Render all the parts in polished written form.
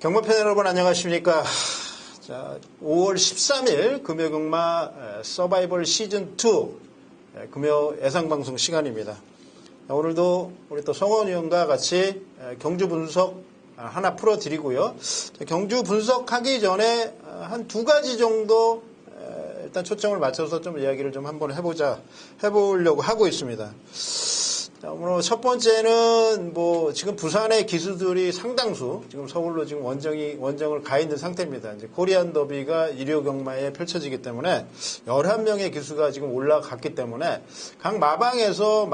경마팬 여러분 안녕하십니까. 자, 5월 13일 금요경마 서바이벌 시즌2 금요 예상방송 시간입니다. 오늘도 우리 또 성원 의원과 같이 경주 분석 하나 풀어드리고요. 경주 분석하기 전에 한 두 가지 정도 일단 초점을 맞춰서 좀 이야기를 좀 한번 해보려고 하고 있습니다. 자, 오늘 첫 번째는 지금 부산의 기수들이 상당수 지금 서울로 지금 원정을 가 있는 상태입니다. 이제 코리안 더비가 일요 경마에 펼쳐지기 때문에 11명의 기수가 지금 올라갔기 때문에 각 마방에서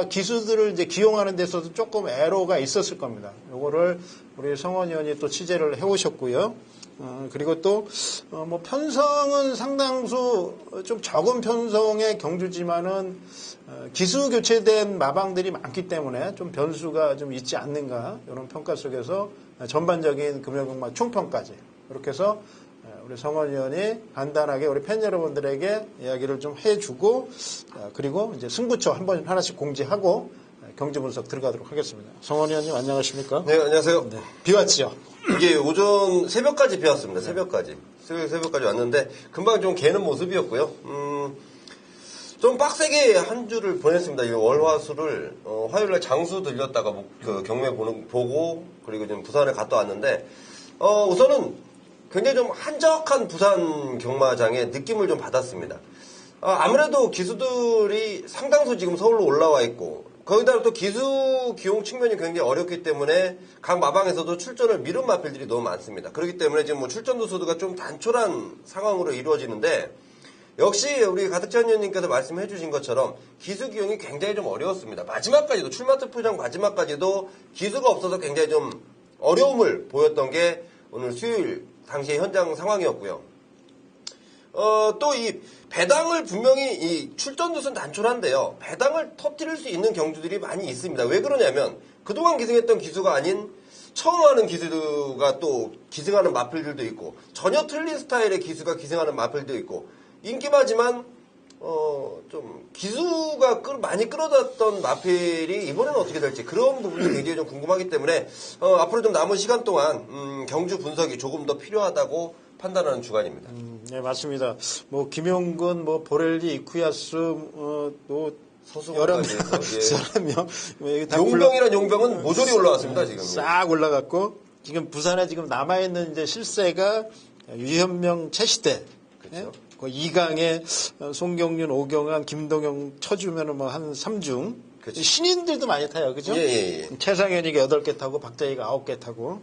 기수들을 이제 기용하는 데서도 조금 애로가 있었을 겁니다. 요거를 우리 성원 의원이 또 취재를 해오셨고요. 그리고 또, 편성은 상당수 좀 적은 편성의 경주지만은, 기수 교체된 마방들이 많기 때문에 좀 변수가 좀 있지 않는가, 이런 평가 속에서 전반적인 금요경마 총평까지. 그렇게 해서 우리 성원 의원이 간단하게 우리 팬 여러분들에게 이야기를 좀 해주고, 그리고 이제 승부처 하나씩 공지하고, 경주 분석 들어가도록 하겠습니다. 성원 의원님 안녕하십니까? 네, 안녕하세요. 네. 비 왔죠? 이게 오전 새벽까지 비 왔습니다. 새벽까지. 새벽까지 왔는데, 금방 좀 개는 모습이었고요. 좀 빡세게 한 주를 보냈습니다. 이 월화수를, 화요일날 장수 들렸다가 그 경매 보고, 그리고 지금 부산에 갔다 왔는데, 우선은 굉장히 좀 한적한 부산 경마장의 느낌을 좀 받았습니다. 아무래도 기수들이 상당수 지금 서울로 올라와 있고, 거기다가 또 기수 기용 측면이 굉장히 어렵기 때문에 각 마방에서도 출전을 미룬 마필들이 너무 많습니다. 그렇기 때문에 지금 출전 도수가 좀 단촐한 상황으로 이루어지는데, 역시 우리 가득찬 의원님께서 말씀해 주신 것처럼 기수 기용이 굉장히 좀 어려웠습니다. 마지막까지도, 출마 투표장 마지막까지도 기수가 없어서 굉장히 좀 어려움을 보였던 게 오늘 수요일 당시의 현장 상황이었고요. 또 이 배당을 분명히 이 출전 도수는 단촐한데요. 배당을 터뜨릴 수 있는 경주들이 많이 있습니다. 왜 그러냐면 그동안 기승했던 기수가 아닌 처음 하는 기수가 또 기승하는 마필들도 있고, 전혀 틀린 스타일의 기수가 기승하는 마필도 있고, 인기마지만 좀 기수가 많이 끌어졌던 마필이 이번에는 어떻게 될지, 그런 부분이 굉장히 좀 궁금하기 때문에 앞으로 좀 남은 시간 동안 경주 분석이 조금 더 필요하다고 판단하는 주간입니다. 네, 맞습니다. 김용근, 보렐리, 이쿠야스, 또 여러 명, 용병이란 용병은 모조리 올라왔습니다, 지금. 싹 올라갔고, 지금 부산에 지금 남아있는 이제 실세가 유현명, 최시대. 그렇죠. 그 2강에 송경윤, 오경환, 김동영 쳐주면은 한 3중. 그렇죠. 신인들도 많이 타요, 그죠? 예. 최상현이가 8개 타고, 박재희가 9개 타고.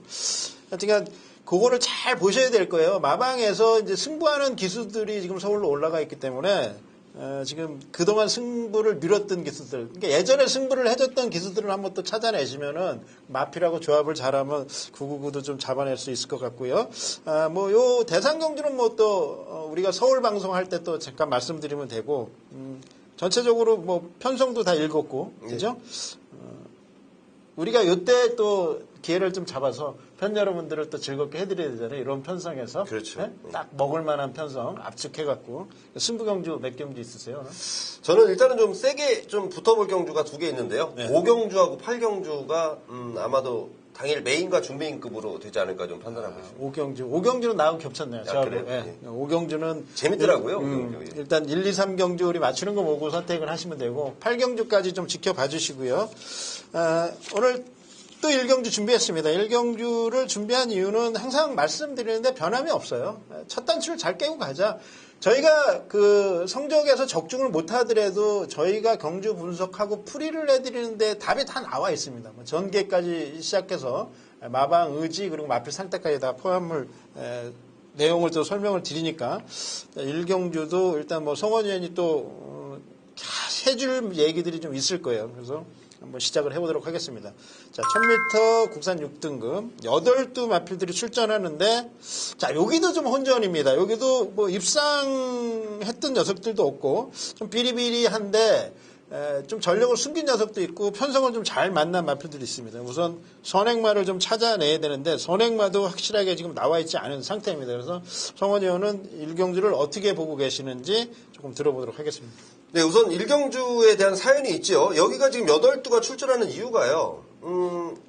하여튼, 그거를 잘 보셔야 될 거예요. 마방에서 이제 승부하는 기수들이 지금 서울로 올라가 있기 때문에, 지금 그동안 승부를 미뤘던 기수들, 그러니까 예전에 승부를 해줬던 기수들을 한번 또 찾아내시면은 마필하고 조합을 잘하면 999도 좀 잡아낼 수 있을 것 같고요. 요 대상 경주는 또 우리가 서울 방송할 때 또 잠깐 말씀드리면 되고, 전체적으로 편성도 다 읽었고, 그죠? 우리가 요때 또 기회를 좀 잡아서 편 여러분들을 또 즐겁게 해드려야 되잖아요. 이런 편성에서. 그렇죠. 네? 딱 먹을 만한 편성 압축해갖고. 승부 경주 몇 경주 있으세요? 저는 일단은 좀 세게 좀 붙어볼 경주가 2개 있는데요. 네. 5경주하고 8경주가 아마도 당일 메인과 준메인급으로 되지 않을까 좀 판단하고 있습니다. 5경주는 나하고 겹쳤네요. 그래요? 네. 5경주는 재밌더라고요. 일단 1, 2, 3경주 우리 맞추는 거 보고 선택을 하시면 되고, 8경주까지 좀 지켜봐 주시고요. 오늘 또 1경주 준비했습니다. 1경주를 준비한 이유는 항상 말씀드리는데 변함이 없어요. 첫 단추를 잘 깨고 가자. 저희가 그 성적에서 적중을 못 하더라도 저희가 경주 분석하고 풀이를 해드리는데 답이 다 나와 있습니다. 전개까지 시작해서 마방, 의지, 그리고 마필 상태까지 다 포함을, 내용을 또 설명을 드리니까 1경주도 일단 성원 의원이 또 해줄 얘기들이 좀 있을 거예요. 그래서 한번 시작을 해보도록 하겠습니다. 자, 1000m 국산 6등급 8두 마필들이 출전하는데, 자, 여기도 좀 혼전입니다. 여기도 입상했던 녀석들도 없고 좀 비리비리한데 좀 전력을 숨긴 녀석도 있고 편성을 좀 잘 만난 마필들이 있습니다. 우선 선행마를 좀 찾아내야 되는데 선행마도 확실하게 지금 나와 있지 않은 상태입니다. 그래서 성원 의원은 1경주를 어떻게 보고 계시는지 조금 들어보도록 하겠습니다. 네, 우선 일경주에 대한 사연이 있죠. 여기가 지금 8두가 출전하는 이유가요.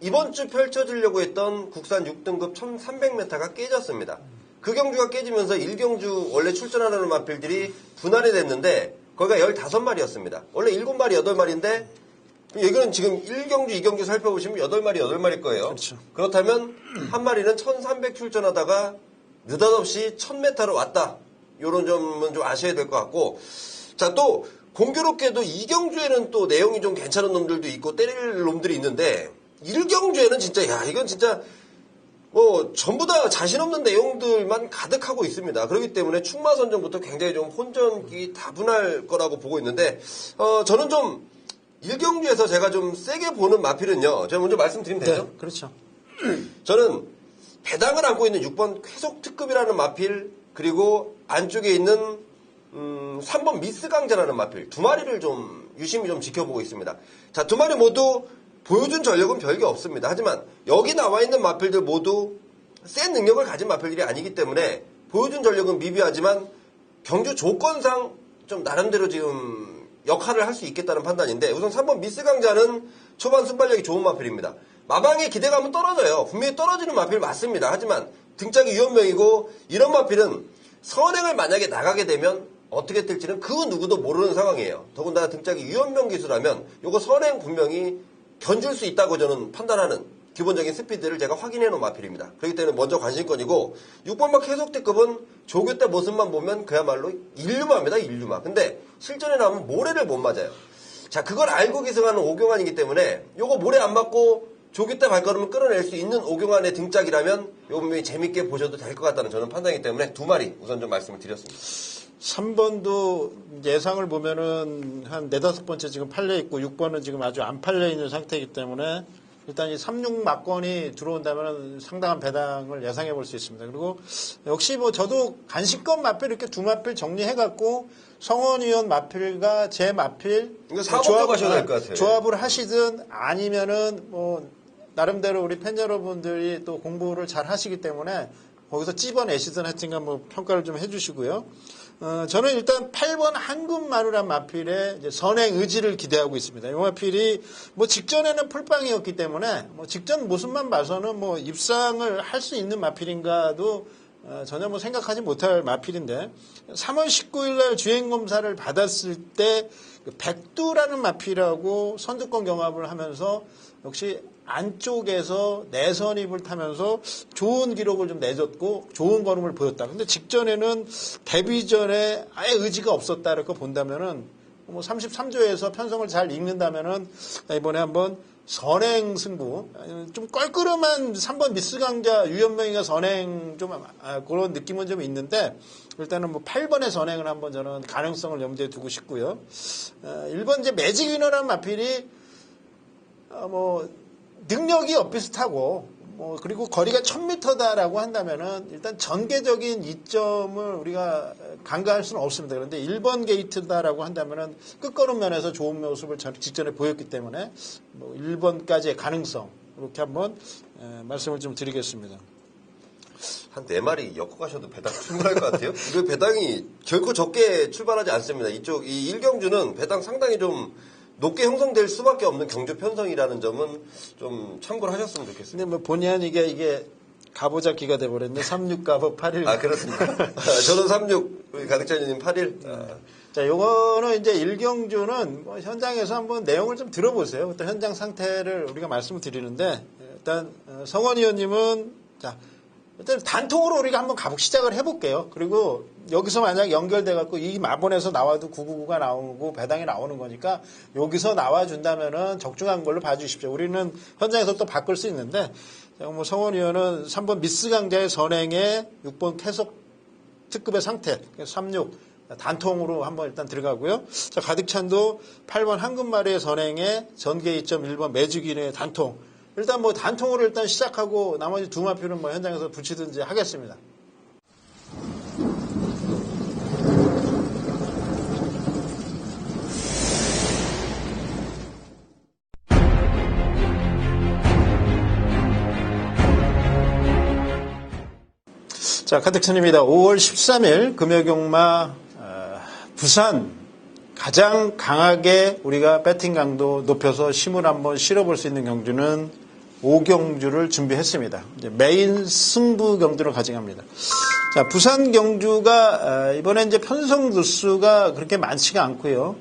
이번 주 펼쳐지려고 했던 국산 6등급 1300m가 깨졌습니다. 그 경주가 깨지면서 일경주 원래 출전하는 마필들이 분할이 됐는데 거기가 15마리였습니다. 원래 7마리, 8마리인데 여기는 지금 1경주, 2경주 살펴보시면 8마리, 8마리일 거예요. 그렇죠. 그렇다면 한 마리는 1300 출전하다가 느닷없이 1000m로 왔다. 요런 점은 좀 아셔야 될 것 같고, 자, 또 공교롭게도 2경주에는 또 내용이 좀 괜찮은 놈들도 있고 때릴 놈들이 있는데 1경주에는 진짜 이건 진짜 뭐 전부 다 자신 없는 내용들만 가득하고 있습니다. 그렇기 때문에 충마 선정부터 굉장히 좀 혼전기 다분할 거라고 보고 있는데 저는 좀 1경주에서 제가 좀 세게 보는 마필은요. 제가 먼저 말씀드리면 되죠? 네, 그렇죠. 저는 배당을 안고 있는 6번 쾌속특급이라는 마필, 그리고 안쪽에 있는 3번 미스강자라는 마필 두 마리를 좀 유심히 좀 지켜보고 있습니다. 자, 두 마리 모두 보여준 전력은 별게 없습니다. 하지만 여기 나와 있는 마필들 모두 센 능력을 가진 마필들이 아니기 때문에 보여준 전력은 미비하지만 경주 조건상 좀 나름대로 지금 역할을 할 수 있겠다는 판단인데, 우선 3번 미스강자는 초반 순발력이 좋은 마필입니다. 마방의 기대감은 떨어져요. 분명히 떨어지는 마필 맞습니다. 하지만 등짝이 유연명이고 이런 마필은 선행을 만약에 나가게 되면 어떻게 될지는 그 누구도 모르는 상황이에요. 더군다나 등짝이 유연명 기수라면 요거 선행 분명히 견줄 수 있다고 저는 판단하는 기본적인 스피드를 제가 확인해 놓은 마필입니다. 그렇기 때문에 먼저 관심권이고, 6번막 해석대급은 조교 때 모습만 보면 그야말로 인류마입니다. 인류마. 근데 실전에 나오면 모래를 못 맞아요. 자, 그걸 알고 기승하는 오경환이기 때문에 요거 모래 안 맞고 조교 때 발걸음을 끌어낼 수 있는 오경환의 등짝이라면 요거 분명히 재밌게 보셔도 될 것 같다는 저는 판단이기 때문에 두 마리 우선 좀 말씀을 드렸습니다. 3번도 예상을 보면은 한 4, 5번째 지금 팔려 있고 6번은 지금 아주 안 팔려 있는 상태이기 때문에 일단 이 36 막건이 들어온다면 상당한 배당을 예상해 볼 수 있습니다. 그리고 역시 뭐 저도 간식권 마필 이렇게 두 마필 정리해갖고 성원위원 마필과 제 마필 이거 4번 가셔야 될 것 같아요. 조합을 하시든 아니면은 뭐 나름대로 우리 팬 여러분들이 또 공부를 잘 하시기 때문에 거기서 찝어내시든 하여튼간 뭐 평가를 좀 해주시고요. 저는 일단 8번 한금마루란 마필의 이제 선행 의지를 기대하고 있습니다. 이 마필이 뭐 직전에는 풀빵이었기 때문에 뭐 직전 모습만 봐서는 뭐 입상을 할 수 있는 마필인가도 전혀 뭐 생각하지 못할 마필인데, 3월 19일 날 주행검사를 받았을 때 그 백두라는 마필하고 선두권 경합을 하면서 역시 안쪽에서 내선입을 타면서 좋은 기록을 좀 내줬고 좋은 걸음을 보였다. 근데 직전에는 데뷔 전에 아예 의지가 없었다 이렇게 본다면은 뭐 33조에서 편성을 잘 읽는다면은 이번에 한번 선행 승부, 좀 껄끄름한 3번 미스강자 유연명이가 선행 좀 그런 느낌은 좀 있는데, 일단은 뭐 8번의 선행을 한번 저는 가능성을 염두에 두고 싶고요. 1번 이제 매직 위너라는 마필이 뭐 능력이 엇비슷하고 뭐 그리고 거리가 1000m다라고 한다면은 일단 전개적인 이점을 우리가 간과할 수는 없습니다. 그런데 1번 게이트다라고 한다면은 끝걸음 면에서 좋은 모습을 직전에 보였기 때문에 뭐 1번까지의 가능성 이렇게 한번 말씀을 좀 드리겠습니다. 한 4마리 엮어 가셔도 배당 충분할 것 같아요. 그 배당이 결코 적게 출발하지 않습니다. 이쪽 이 1경주는 배당 상당히 좀 높게 형성될 수밖에 없는 경주 편성이라는 점은 좀 참고를 하셨으면 좋겠습니다. 근데 뭐 본의 아니게 이게 가보잡기가 돼버렸네. 36 가보 8일. 아, 그렇습니까? 저는 36, 우리 가득찬님 8일. 자, 요거는 이제 1경주는 뭐 현장에서 한번 내용을 좀 들어보세요. 일단 현장 상태를 우리가 말씀을 드리는데, 일단 성원 의원님은 자, 일단 단통으로 우리가 한번 시작을 해볼게요. 그리고 여기서 만약 연결돼갖고 이 마본에서 나와도 999가 나오고 배당이 나오는 거니까 여기서 나와준다면은 적중한 걸로 봐주십시오. 우리는 현장에서 또 바꿀 수 있는데, 뭐 성원 의원은 3번 미스강자의 선행에 6번 태석 특급의 상태, 36 단통으로 한번 일단 들어가고요. 자, 가득찬도 8번 한금마리의 선행에 전개 2.1번 매주기의 단통. 일단 뭐 단통으로 일단 시작하고 나머지 두 마표는 뭐 현장에서 붙이든지 하겠습니다. 자, 가득천입니다. 5월 13일 금요경마 부산 가장 강하게 우리가 배팅 강도 높여서 힘을 한번 실어볼 수 있는 경주는 5경주를 준비했습니다. 이제 메인 승부 경주를 가져갑니다. 자, 부산 경주가 이번에 이제 편성 두수가 그렇게 많지가 않고요.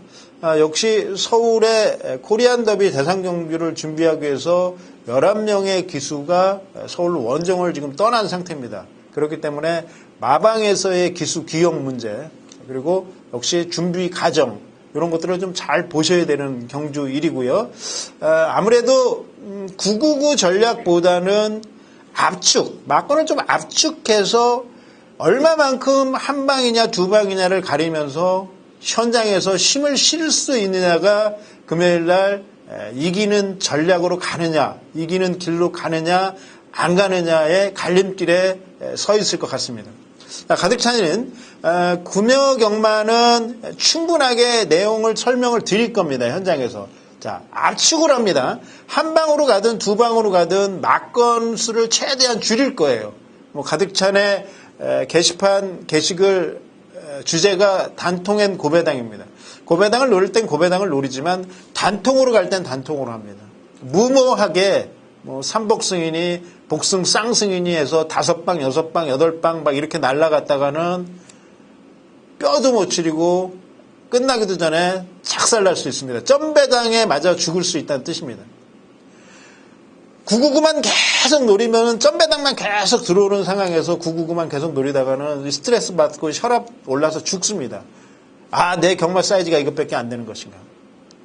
역시 서울의 코리안 더비 대상 경주를 준비하기 위해서 11명의 기수가 서울 원정을 지금 떠난 상태입니다. 그렇기 때문에 마방에서의 기수 기용 문제, 그리고 역시 준비 과정, 이런 것들을 좀 잘 보셔야 되는 경주일이고요. 아무래도 999 전략보다는 압축, 막건을 좀 압축해서 얼마만큼 한 방이냐 두 방이냐를 가리면서 현장에서 힘을 실을 수 있느냐가 금요일 날 이기는 전략으로 가느냐, 이기는 길로 가느냐, 안 가느냐의 갈림길에 서 있을 것 같습니다. 가득찬이는 금요경마는 충분하게 내용을 설명을 드릴 겁니다. 현장에서. 자, 압축을 합니다. 한 방으로 가든 두 방으로 가든 막건 수를 최대한 줄일 거예요. 뭐 가득찬의 게시판 게시글 주제가 단통엔 고배당입니다. 고배당을 노릴 땐 고배당을 노리지만 단통으로 갈 땐 단통으로 합니다. 무모하게 뭐 삼복승이니 복승 쌍승이니 해서 5방, 6방, 8방 막 이렇게 날아갔다가는 뼈도 못 추리고 끝나기도 전에 착살날 수 있습니다. 점배당에 맞아 죽을 수 있다는 뜻입니다. 999만 계속 노리면 점배당만 계속 들어오는 상황에서 999만 계속 노리다가는 스트레스 받고 혈압 올라서 죽습니다. 아, 내 경마 사이즈가 이것밖에 안 되는 것인가.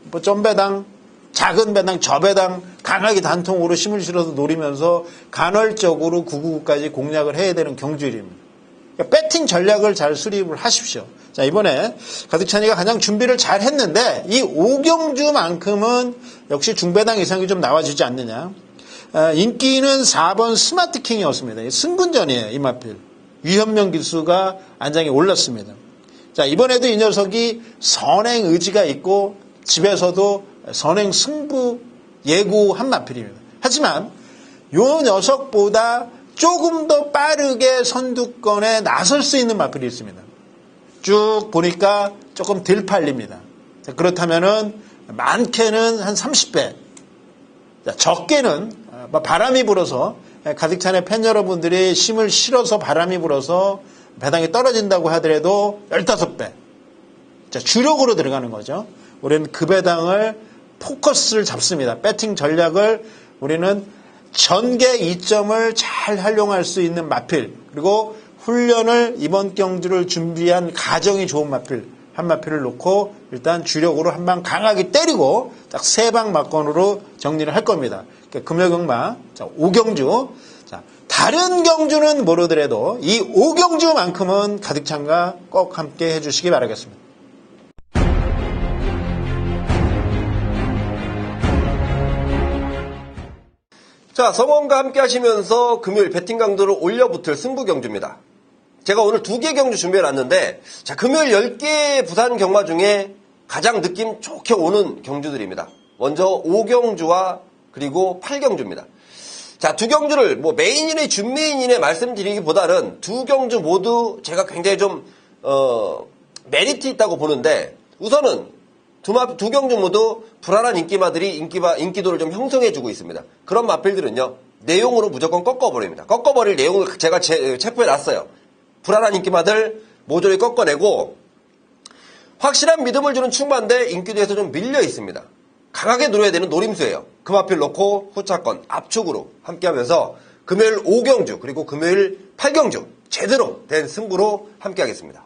뭐 점배당, 작은 배당, 저배당 강하게 단통으로 힘을 실어서 노리면서 간헐적으로 999까지 공략을 해야 되는 경주일입니다. 그러니까 배팅 전략을 잘 수립을 하십시오. 자, 이번에 가득찬이가 가장 준비를 잘 했는데 이 5경주만큼은 역시 중배당 이상이 좀 나와주지 않느냐. 인기는 4번 스마트킹이었습니다. 승분전이에요. 이마필. 위현명 기수가 안장에 올랐습니다. 자, 이번에도 이 녀석이 선행 의지가 있고 집에서도 선행 승부 예고한 마필입니다. 하지만 이 녀석보다 조금 더 빠르게 선두권에 나설 수 있는 마필이 있습니다. 쭉 보니까 조금 덜 팔립니다. 자, 그렇다면은 많게는 한 30배. 자, 적게는 바람이 불어서 가득찬의 팬 여러분들이 힘을 실어서 바람이 불어서 배당이 떨어진다고 하더라도 15배. 자, 주력으로 들어가는 거죠. 우리는 그 배당을 포커스를 잡습니다. 배팅 전략을 우리는 전개 이점을 잘 활용할 수 있는 마필, 그리고 훈련을 이번 경주를 준비한 가정이 좋은 마필, 한 마필을 놓고 일단 주력으로 한 방 강하게 때리고 딱 3방 막건으로 정리를 할 겁니다. 그러니까 금요경마, 자, 5경주. 자, 다른 경주는 모르더라도 이 5경주만큼은 가득찬과 꼭 함께 해주시기 바라겠습니다. 자, 성원과 함께 하시면서 금요일 배팅 강도를 올려붙을 승부 경주입니다. 제가 오늘 2개 경주 준비해놨는데, 자, 금요일 10개 부산 경마 중에 가장 느낌 좋게 오는 경주들입니다. 먼저 5경주와 그리고 8경주입니다. 자, 2경주를 뭐 메인이네 준메인이네 말씀드리기보다는 2경주 모두 제가 굉장히 좀 메리트 있다고 보는데, 우선은 두 경주 모두 불안한 인기마들이 인기도를 좀 형성해주고 있습니다. 그런 마필들은요, 내용으로 무조건 꺾어버립니다. 꺾어버릴 내용을 제가 체포해놨어요. 불안한 인기마들 모조리 꺾어내고 확실한 믿음을 주는 충만대 인기도에서 좀 밀려 있습니다. 강하게 노려야 되는 노림수예요. 그 마필 놓고 후차권 압축으로 함께하면서 금요일 5경주 그리고 금요일 8경주 제대로 된 승부로 함께하겠습니다.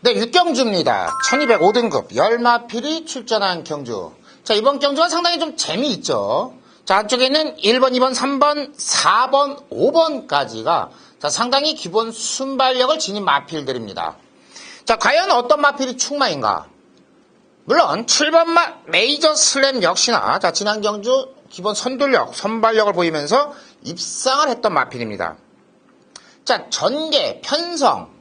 네, 6경주입니다. 1205등급 10마필이 출전한 경주. 자, 이번 경주가 상당히 좀 재미있죠. 자, 안쪽에는 1번, 2번, 3번, 4번, 5번까지가 자, 상당히 기본 순발력을 지닌 마필들입니다. 자, 과연 어떤 마필이 충마인가? 물론 7번마 메이저 슬램 역시나 자, 지난 경주 기본 선돌력, 선발력을 보이면서 입상을 했던 마필입니다. 자, 전개, 편성,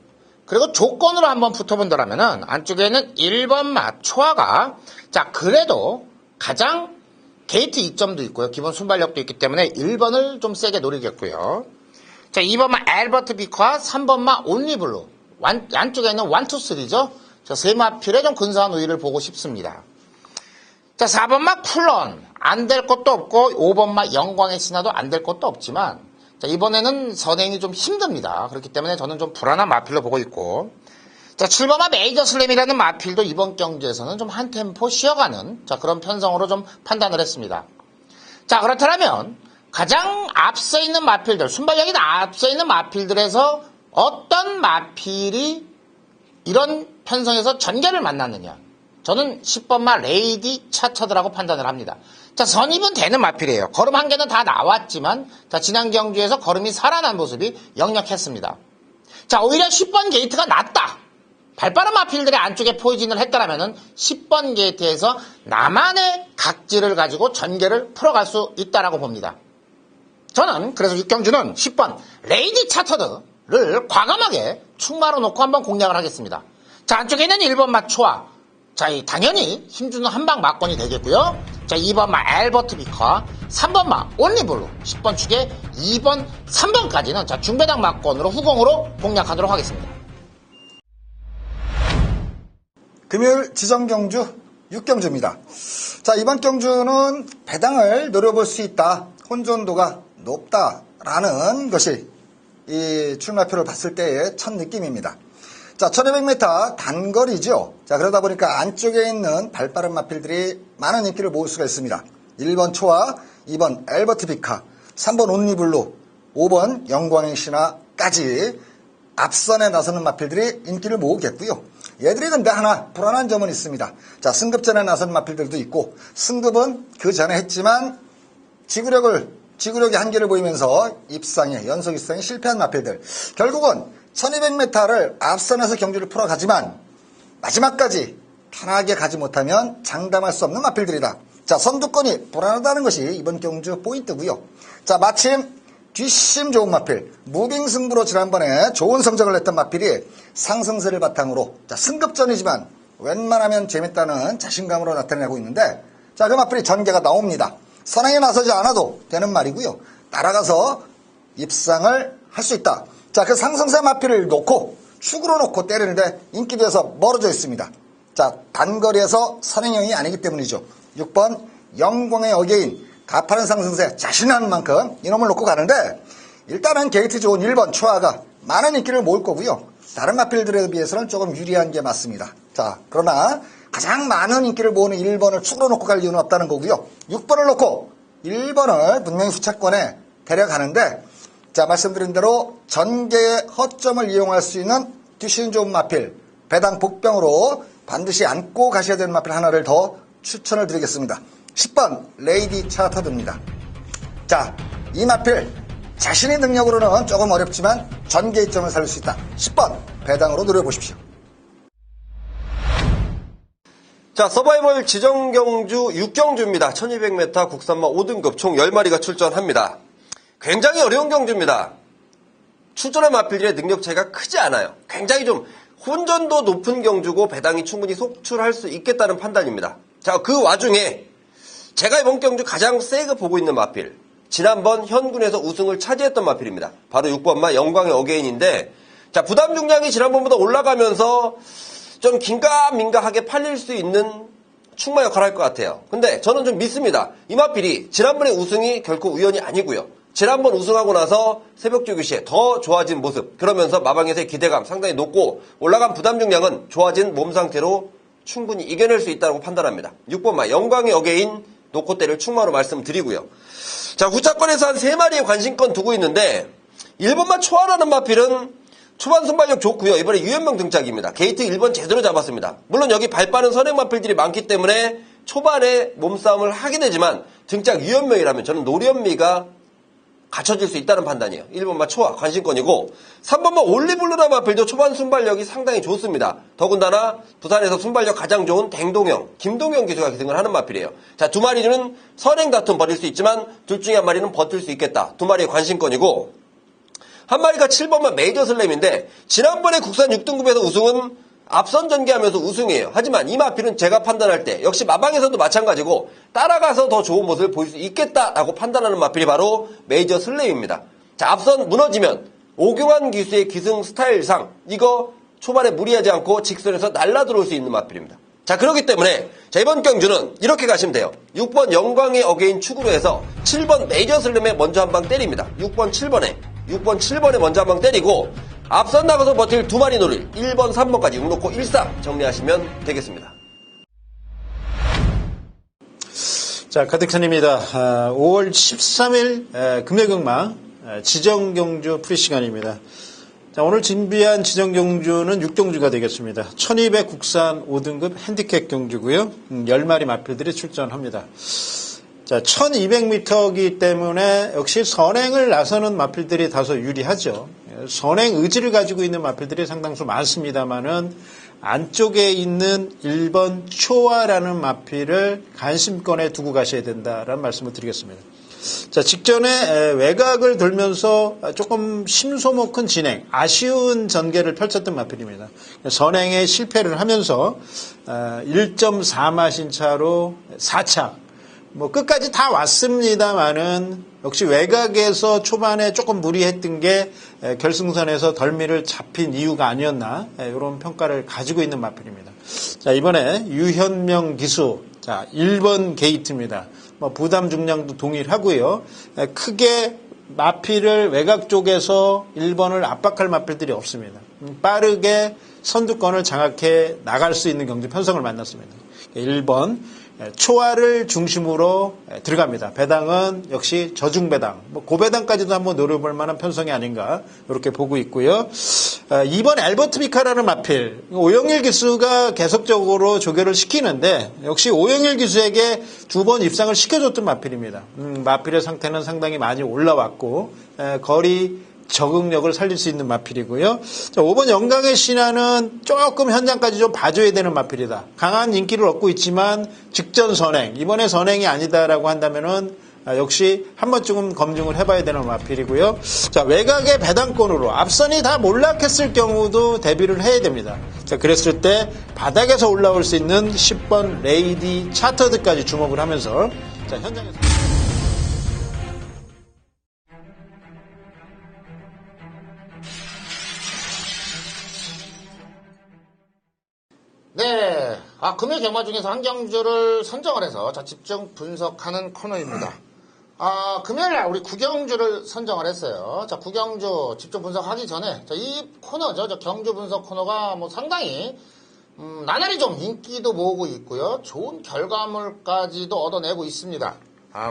그리고 조건으로 한번 붙어본다면은 안쪽에는 1번마 초아가 자, 그래도 가장 게이트 이점도 있고요. 기본 순발력도 있기 때문에 1번을 좀 세게 노리겠고요. 자, 2번마 엘버트 비커와 3번마 온리블루. 안쪽에 있는 1, 2, 3죠. 자, 세 마필에 좀 근사한 우위를 보고 싶습니다. 자, 4번마 쿨런. 안 될 것도 없고, 5번마 영광의 신화도 안 될 것도 없지만, 자, 이번에는 선행이 좀 힘듭니다. 그렇기 때문에 저는 좀 불안한 마필로 보고 있고, 자, 7번마 메이저 슬램이라는 마필도 이번 경주에서는 좀 한 템포 쉬어가는, 자, 그런 편성으로 좀 판단을 했습니다. 자, 그렇다면, 가장 앞서 있는 마필들, 순발력이 앞서 있는 마필들에서 어떤 마필이 이런 편성에서 전개를 만났느냐. 저는 10번마 레이디 차처드라고 판단을 합니다. 자, 선입은 되는 마필이에요. 걸음 한 개는 다 나왔지만, 자, 지난 경주에서 걸음이 살아난 모습이 역력했습니다. 자, 오히려 10번 게이트가 낫다. 발빠른 마필들의 안쪽에 포지션을 했다라면은 10번 게이트에서 나만의 각질을 가지고 전개를 풀어갈 수 있다라고 봅니다. 저는 그래서 6경주는 10번 레이디 차터드를 과감하게 충마로 놓고 한번 공략을 하겠습니다. 자, 안쪽에 있는 1번마 초아. 자, 당연히 힘주는 한방 막건이 되겠고요. 자, 2번마 엘버트 비커, 3번마 온리블루, 10번 축에 2번, 3번까지는 자, 중배당 막건으로 후공으로 공략하도록 하겠습니다. 금요일 지정경주 6경주입니다. 자, 이번 경주는 배당을 노려볼 수 있다. 혼전도가 높다라는 것이 이 출마표를 봤을 때의 첫 느낌입니다. 자, 1200m 단거리죠. 자, 그러다 보니까 안쪽에 있는 발빠른 마필들이 많은 인기를 모을 수가 있습니다. 1번 초아, 2번 엘버트 비카, 3번 온리블루, 5번 영광의 신화까지 앞선에 나서는 마필들이 인기를 모으겠고요. 얘들이 근데 하나 불안한 점은 있습니다. 자, 승급전에 나선 마필들도 있고, 승급은 그 전에 했지만 지구력의 한계를 보이면서 연속 입상에 실패한 마필들. 결국은 1200m를 앞선에서 경주를 풀어가지만 마지막까지 편하게 가지 못하면 장담할 수 없는 마필들이다. 자, 선두권이 불안하다는 것이 이번 경주 포인트고요. 자, 마침 뒷심 좋은 마필, 무빙 승부로 지난번에 좋은 성적을 냈던 마필이 상승세를 바탕으로, 자, 승급전이지만 웬만하면 재밌다는 자신감으로 나타내고 있는데, 자, 그 마필이 전개가 나옵니다. 선행에 나서지 않아도 되는 말이고요. 따라가서 입상을 할 수 있다. 자, 그 상승세 마필을 놓고 축으로 놓고 때리는데 인기 비해서 멀어져 있습니다. 자, 단거리에서 선행형이 아니기 때문이죠. 6번 영광의 어게인, 가파른 상승세 자신하는 만큼 이놈을 놓고 가는데, 일단은 게이트 좋은 1번 초아가 많은 인기를 모을 거고요. 다른 마필들에 비해서는 조금 유리한 게 맞습니다. 자, 그러나 가장 많은 인기를 모으는 1번을 축으로 놓고 갈 이유는 없다는 거고요. 6번을 놓고 1번을 분명히 후차권에 데려가는데, 자, 말씀드린 대로 전개의 허점을 이용할 수 있는 뒷심 좋은 마필, 배당 복병으로 반드시 안고 가셔야 되는 마필 하나를 더 추천을 드리겠습니다. 10번 레이디 차터드입니다. 자, 이 마필 자신의 능력으로는 조금 어렵지만 전개 이점을 살릴 수 있다. 10번 배당으로 노려보십시오. 자, 서바이벌 지정경주 6경주입니다. 1200m 국산마 5등급 총 10마리가 출전합니다. 굉장히 어려운 경주입니다. 출전한 마필들의 능력 차이가 크지 않아요. 굉장히 좀 혼전도 높은 경주고 배당이 충분히 속출할 수 있겠다는 판단입니다. 자, 그 와중에 제가 이번 경주 가장 세게 보고 있는 마필, 지난번 현군에서 우승을 차지했던 마필입니다. 바로 6번마 영광의 어게인인데, 자, 부담 중량이 지난번보다 올라가면서 좀 긴가민가하게 팔릴 수 있는 충마 역할을 할 것 같아요. 근데 저는 좀 믿습니다. 이 마필이 지난번의 우승이 결코 우연이 아니고요. 지난번 우승하고 나서 새벽조교 시에 더 좋아진 모습, 그러면서 마방에서의 기대감 상당히 높고 올라간 부담 중량은 좋아진 몸 상태로 충분히 이겨낼 수 있다고 판단합니다. 6번마 영광의 어게인 놓고 때릴 충마로 말씀드리고요. 자, 후차권에서 한 3마리의 관심권 두고 있는데, 1번마 초아라는 마필은 초반 순발력 좋고요. 이번에 유연명 등짝입니다. 게이트 1번 제대로 잡았습니다. 물론 여기 발 빠른 선행 마필들이 많기 때문에 초반에 몸싸움을 하게 되지만 등짝 유연명이라면 저는 노련미가 갖춰질 수 있다는 판단이에요. 1번마 초아 관심권이고, 3번마 올리블루라 마필도 초반 순발력이 상당히 좋습니다. 더군다나 부산에서 순발력 가장 좋은 댕동형, 김동형 기수가 기승을 하는 마필이에요. 자, 두 마리는 선행 다툼 벌일 수 있지만 둘 중에 한 마리는 버틸 수 있겠다. 두 마리의 관심권이고, 한 마리가 7번마 메이저 슬램인데 지난번에 국산 6등급에서 우승은 앞선 전개하면서 우승이에요. 하지만 이 마필은 제가 판단할 때 역시 마방에서도 마찬가지고 따라가서 더 좋은 모습을 보일 수 있겠다라고 판단하는 마필이 바로 메이저 슬레임입니다. 자, 앞선 무너지면 오경환 기수의 기승 스타일상 이거 초반에 무리하지 않고 직선에서 날라 들어올 수 있는 마필입니다. 자, 그렇기 때문에 자, 이번 경주는 이렇게 가시면 돼요. 6번 영광의 어게인 축으로 해서 7번 메이저 슬램에 먼저 한 방 때립니다. 6번 7번에 먼저 한 방 때리고 앞선 나가서 버틸 두 마리 노릴 1번, 3번까지 6놓고 1사 정리하시면 되겠습니다. 자, 가득선입니다. 5월 13일 금요경마 지정경주 프리시간입니다. 자, 오늘 준비한 지정경주는 6경주가 되겠습니다. 1200 국산 5등급 핸디캡 경주고요. 10마리 마필들이 출전합니다. 자, 1200m이기 때문에 역시 선행을 나서는 마필들이 다소 유리하죠. 선행 의지를 가지고 있는 마필들이 상당수 많습니다만은 안쪽에 있는 1번 초아라는 마필을 관심권에 두고 가셔야 된다라는 말씀을 드리겠습니다. 자, 직전에 외곽을 돌면서 조금 심소모큰 진행, 아쉬운 전개를 펼쳤던 마필입니다. 선행에 실패를 하면서 1.4마신 차로 4차, 뭐 끝까지 다 왔습니다만은 역시 외곽에서 초반에 조금 무리했던 게 결승선에서 덜미를 잡힌 이유가 아니었나, 이런 평가를 가지고 있는 마필입니다. 자, 이번에 유현명 기수, 자, 1번 게이트입니다. 뭐 부담 중량도 동일하고요. 크게 마필을 외곽 쪽에서 1번을 압박할 마필들이 없습니다. 빠르게 선두권을 장악해 나갈 수 있는 경주 편성을 만났습니다. 1번 초아를 중심으로 들어갑니다. 배당은 역시 저중배당, 뭐 고배당까지도 한번 노려볼 만한 편성이 아닌가 이렇게 보고 있고요. 2번 엘버트 미카라는 마필, 오영일 기수가 계속적으로 조결을 시키는데 역시 오영일 기수에게 2번 입상을 시켜줬던 마필입니다. 마필의 상태는 상당히 많이 올라왔고 거리 적응력을 살릴 수 있는 마필이고요. 자, 5번 영광의 신화는 조금 현장까지 좀 봐줘야 되는 마필이다. 강한 인기를 얻고 있지만 직전 선행, 이번에 선행이 아니다라고 한다면은 역시 한 번쯤은 검증을 해봐야 되는 마필이고요. 자, 외곽의 배당권으로 앞선이 다 몰락했을 경우도 대비를 해야 됩니다. 자, 그랬을 때 바닥에서 올라올 수 있는 10번 레이디 차터드까지 주목을 하면서 자, 현장에서 네, 금요 경마 중에서 한 경주를 선정을 해서 자, 집중 분석하는 코너입니다. 금요일날 우리 구경주를 선정을 했어요. 자, 구경주 집중 분석하기 전에 자, 이 코너죠. 저 경주 분석 코너가 뭐 상당히 나날이 좀 인기도 모으고 있고요. 좋은 결과물까지도 얻어내고 있습니다.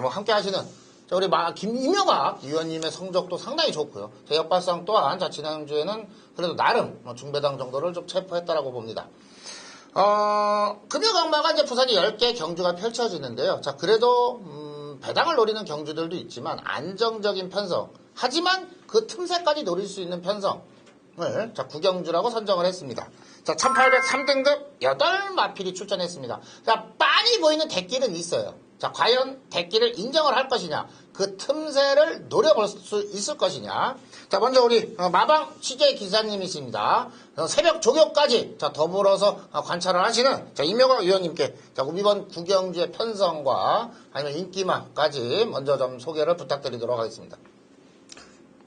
뭐 함께 하시는 자, 우리 김이명학 위원님의 성적도 상당히 좋고요. 제 역발상 또한 자, 지난주에는 그래도 나름 중배당 정도를 좀 체포했다라고 봅니다. 금요 경마가 이제 부산이 10개 경주가 펼쳐지는데요. 자, 그래도, 배당을 노리는 경주들도 있지만 안정적인 편성. 하지만 그 틈새까지 노릴 수 있는 편성을 자, 구경주라고 선정을 했습니다. 자, 1803등급 8마필이 출전했습니다. 자, 빤히 보이는 대길은 있어요. 자, 과연 대길을 인정을 할 것이냐, 그 틈새를 노려볼 수 있을 것이냐. 자, 먼저 우리 마방 취재 기사님이십니다. 새벽 조교까지 자, 더불어서 관찰을 하시는 자, 임명학 위원님께 자, 이번 구경주의 편성과 아니면 인기마까지 먼저 좀 소개를 부탁드리도록 하겠습니다.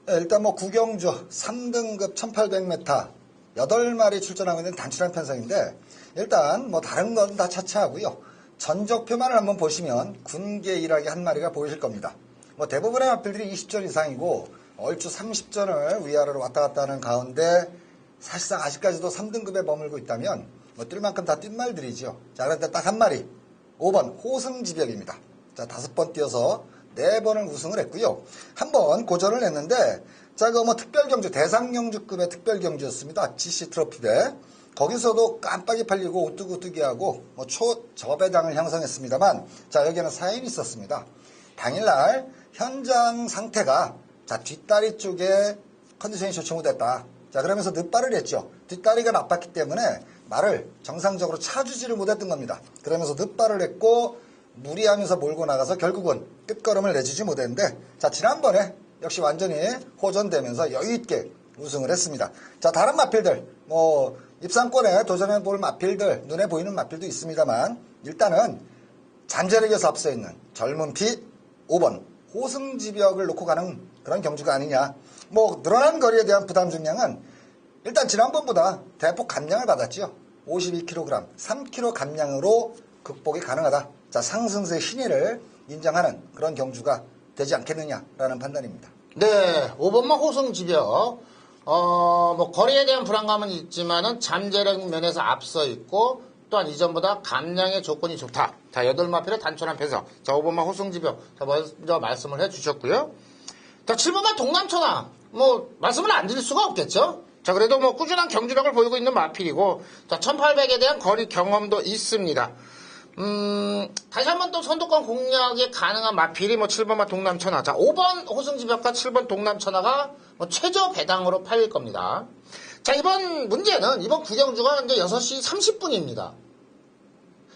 일단 뭐 구경주 3등급 1800m 8마리 출전하고 있는 단출한 편성인데 일단 뭐 다른 건 다 차치하고요. 전적표만을 한번 보시면 군계 일하게 한 마리가 보이실 겁니다. 뭐 대부분의 마필들이 20전 이상이고 얼추 30전을 위아래로 왔다 갔다 하는 가운데 사실상 아직까지도 3등급에 머물고 있다면 뭐 뛸 만큼 다 뛴 말들이죠. 자, 그런데 딱 한 마리 5번 호승지벽입니다. 자, 5번 뛰어서 4번을 우승을 했고요. 한 번 고전을 했는데 자, 그 뭐 특별경주 대상경주급의 특별경주였습니다. GC 트로피대. 거기서도 깜빡이 팔리고 우뚝우뚝이하고 뭐 초저배당을 형성했습니다만 자, 여기에는 사연이 있었습니다. 당일날 현장 상태가 자, 뒷다리 쪽에 컨디션이 좋지 못했다. 자, 그러면서 늦발을 했죠. 뒷다리가 나빴기 때문에 말을 정상적으로 차주지를 못했던 겁니다. 그러면서 늦발을 했고 무리하면서 몰고 나가서 결국은 끝걸음을 내주지 못했는데 자, 지난번에 역시 완전히 호전되면서 여유있게 우승을 했습니다. 자, 다른 마필들 뭐 입상권에 도전해 볼 마필들, 눈에 보이는 마필도 있습니다만 일단은 잠재력에서 앞서 있는 젊은 피 5번 호승지벽을 놓고 가는 그런 경주가 아니냐. 뭐 늘어난 거리에 대한 부담 중량은 일단 지난번보다 대폭 감량을 받았죠. 52kg, 3kg 감량으로 극복이 가능하다. 자, 상승세의 신의를 인정하는 그런 경주가 되지 않겠느냐라는 판단입니다. 네, 5번마 호승지벽. 뭐 거리에 대한 불안감은 있지만은 잠재력 면에서 앞서 있고 또한 이전보다 감량의 조건이 좋다. 자, 8마필의 단촐한 편성. 자, 5번마 호승지벽. 자, 먼저 말씀을 해주셨고요. 자, 7번마 동남천하. 뭐 말씀을 안 드릴 수가 없겠죠. 자, 그래도 뭐 꾸준한 경주력을 보이고 있는 마필이고, 자, 1800에 대한 거리 경험도 있습니다. 다시 한번 또 선두권 공략이 가능한 마필이 뭐 7번마 동남천하. 자, 5번 호승지벽과 7번 동남천하가 뭐 최저 배당으로 팔릴 겁니다. 자, 이번 문제는 이번 구경주가 이제 6시 30분입니다.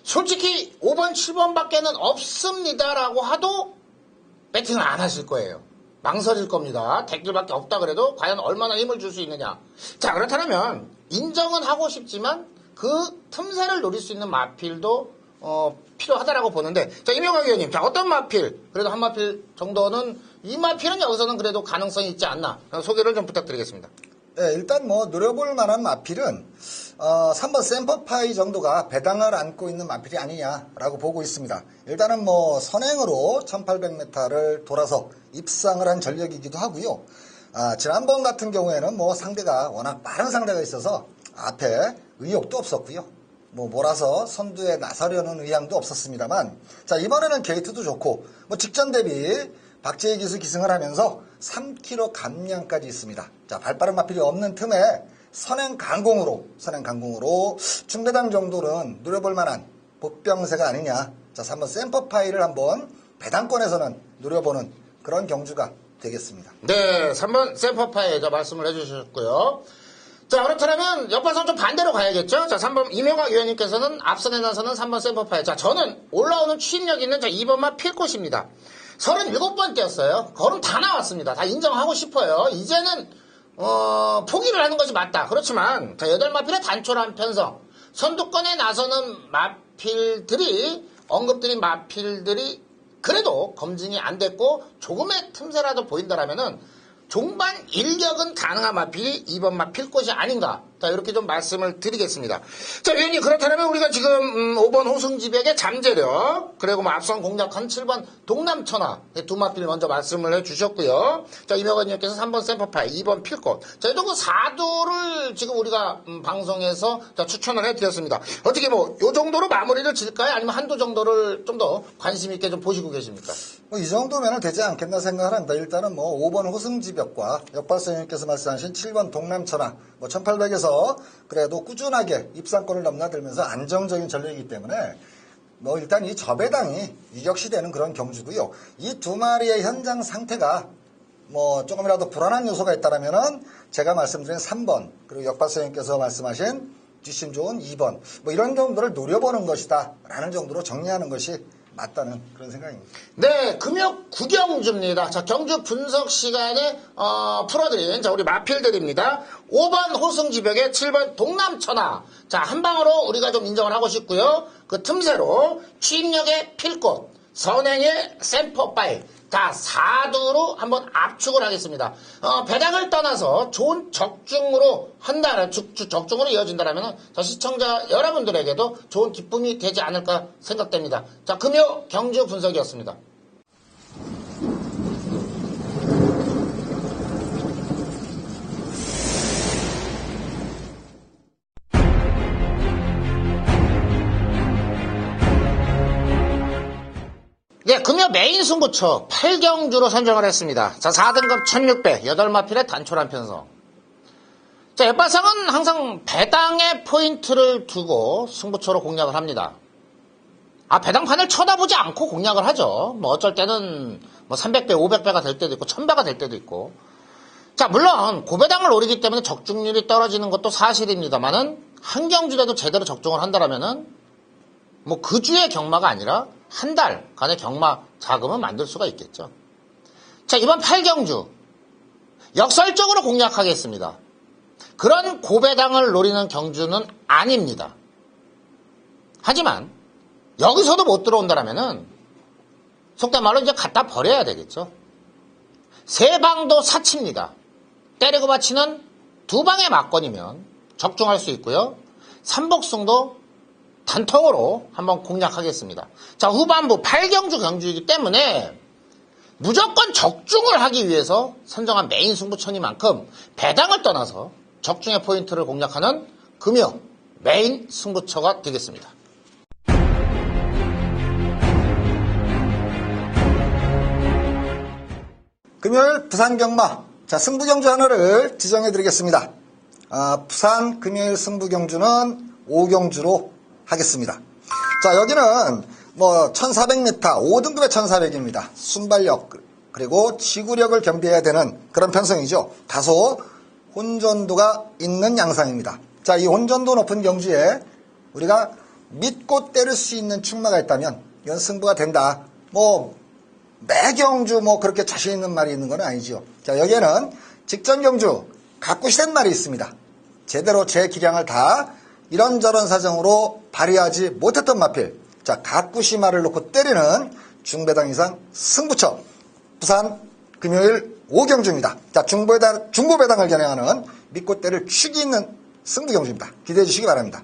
솔직히 5번, 7번밖에는 없습니다라고 하도 배팅을 안 하실 거예요. 망설일 겁니다. 댓글밖에 없다 그래도 과연 얼마나 힘을 줄 수 있느냐. 자, 그렇다면 인정은 하고 싶지만 그 틈새를 노릴 수 있는 마필도 필요하다라고 보는데, 자, 임영학 의원님, 자, 어떤 마필, 그래도 한 마필 정도는, 이 마필은 여기서는 그래도 가능성이 있지 않나, 소개를 좀 부탁드리겠습니다. 네, 일단 뭐 노려볼 만한 마필은 3번 샘퍼파이 정도가 배당을 안고 있는 마필이 아니냐라고 보고 있습니다. 일단은 뭐 선행으로 1800m를 돌아서 입상을 한 전력이기도 하고요. 지난번 같은 경우에는 뭐 상대가 워낙 빠른 상대가 있어서 앞에 의욕도 없었고요. 뭐 몰아서 선두에 나서려는 의향도 없었습니다만, 자, 이번에는 게이트도 좋고 뭐 직전 대비 박재희 기수 기승을 하면서 3km 감량까지 있습니다. 자, 발빠른 마필이 없는 틈에 선행 강공으로 중배당 정도는 누려볼 만한 복병세가 아니냐. 자, 3번 샘퍼파이를 한번 배당권에서는 누려보는 그런 경주가 되겠습니다. 네, 3번 샘퍼파이 말씀을 해주셨고요. 자, 그렇다면 옆반선 좀 반대로 가야겠죠? 자, 3번 임영학 의원님께서는 앞선에 나서는 3번 샘퍼파이. 자, 저는 올라오는 추진력 있는 2번만 필꽃입니다. 37번 뛰었어요. 걸음 다 나왔습니다. 다 인정하고 싶어요. 이제는 포기를 하는 것이 맞다. 그렇지만 자, 8마필의 단촐한 편성, 선두권에 나서는 마필들이, 언급드린 마필들이 그래도 검증이 안 됐고 조금의 틈새라도 보인다라면은 종반 일격은 가능한 마필이 2번 마필꽃이 아닌가. 자, 이렇게 좀 말씀을 드리겠습니다. 자, 위원님, 그렇다면 우리가 지금 5번 호승지벽의 잠재력, 그리고 뭐 앞선 공략한 7번 동남천하 두 마필 먼저 말씀을 해주셨고요. 자, 임혁원님께서 3번 샘퍼파이, 2번 필꽃. 자, 이런 그 4도를 지금 우리가 방송에서 자, 추천을 해드렸습니다. 어떻게 뭐 요 정도로 마무리를 질까요? 아니면 한두 정도를 좀 더 관심 있게 좀 보시고 계십니까? 뭐 이 정도면 되지 않겠나 생각을 합니다. 일단은 뭐 5번 호승지벽과 역발선생님께서 말씀하신 7번 동남천하, 뭐 1800에서 그래도 꾸준하게 입상권을 넘나들면서 안정적인 전력이기 때문에 뭐 일단 이 저배당이 유격시되는 그런 경주고요. 이 두 마리의 현장 상태가 뭐 조금이라도 불안한 요소가 있다라면은 제가 말씀드린 3번 그리고 역발선생님께서 말씀하신 뒷심 좋은 2번 뭐 이런 정도를 노려보는 것이다 라는 정도로 정리하는 것이 맞다는 그런 생각입니다. 네, 금요 구경주입니다. 자, 경주 분석 시간에 풀어드린 자, 우리 마필들입니다. 5번 호승지벽에 7번 동남천하. 자, 한 방으로 우리가 좀 인정을 하고 싶고요. 그 틈새로 취임력의 필꽃, 선행의 샘퍼파이. 자, 4두로 한번 압축을 하겠습니다. 배당을 떠나서 좋은 적중으로 한다는, 적중으로 이어진다면, 자, 시청자 여러분들에게도 좋은 기쁨이 되지 않을까 생각됩니다. 자, 금요 경주 분석이었습니다. 네, 금요 메인 승부처 8경주로 선정을 했습니다. 자, 4등급 1600, 8마필의 단촐한 편성. 자, 옆바상은 항상 배당의 포인트를 두고 승부처로 공략을 합니다. 배당판을 쳐다보지 않고 공략을 하죠. 뭐 어쩔 때는 뭐 300배, 500배가 될 때도 있고 1000배가 될 때도 있고. 자, 물론 고배당을 노리기 때문에 적중률이 떨어지는 것도 사실입니다만은 한 경주라도 제대로 적중을 한다라면은 뭐 그 주의 경마가 아니라 한 달간의 경마 자금은 만들 수가 있겠죠. 자, 이번 8경주 역설적으로 공략하겠습니다. 그런 고배당을 노리는 경주는 아닙니다. 하지만 여기서도 못 들어온다라면은 속된 말로 이제 갖다 버려야 되겠죠. 세 방도 사치입니다. 때리고 바치는 두 방의 막건이면 적중할 수 있고요. 삼복승도 단통으로 한번 공략하겠습니다. 자, 후반부 8경주 경주이기 때문에 무조건 적중을 하기 위해서 선정한 메인 승부처니만큼 배당을 떠나서 적중의 포인트를 공략하는 금요 메인 승부처가 되겠습니다. 금요일 부산 경마. 자, 승부 경주 하나를 지정해 드리겠습니다. 부산 금요일 승부 경주는 5경주로 하겠습니다. 자, 여기는 뭐 1400m, 5등급의 1400입니다. 순발력 그리고 지구력을 겸비해야 되는 그런 편성이죠. 다소 혼전도가 있는 양상입니다. 자, 이 혼전도 높은 경주에 우리가 믿고 때릴 수 있는 충마가 있다면 이건 승부가 된다. 뭐 매경주 뭐 그렇게 자신 있는 말이 있는 건 아니죠. 자, 여기에는 직전 경주 각구시된 말이 있습니다. 제대로 제 기량을 다 이런저런 사정으로 발휘하지 못했던 마필. 자, 각구시 말을 놓고 때리는 중배당 이상 승부처. 부산 금요일 5경주입니다. 자, 중보배당을 겨냥하는 믿고 때릴 축이 있는 승부경주입니다. 기대해 주시기 바랍니다.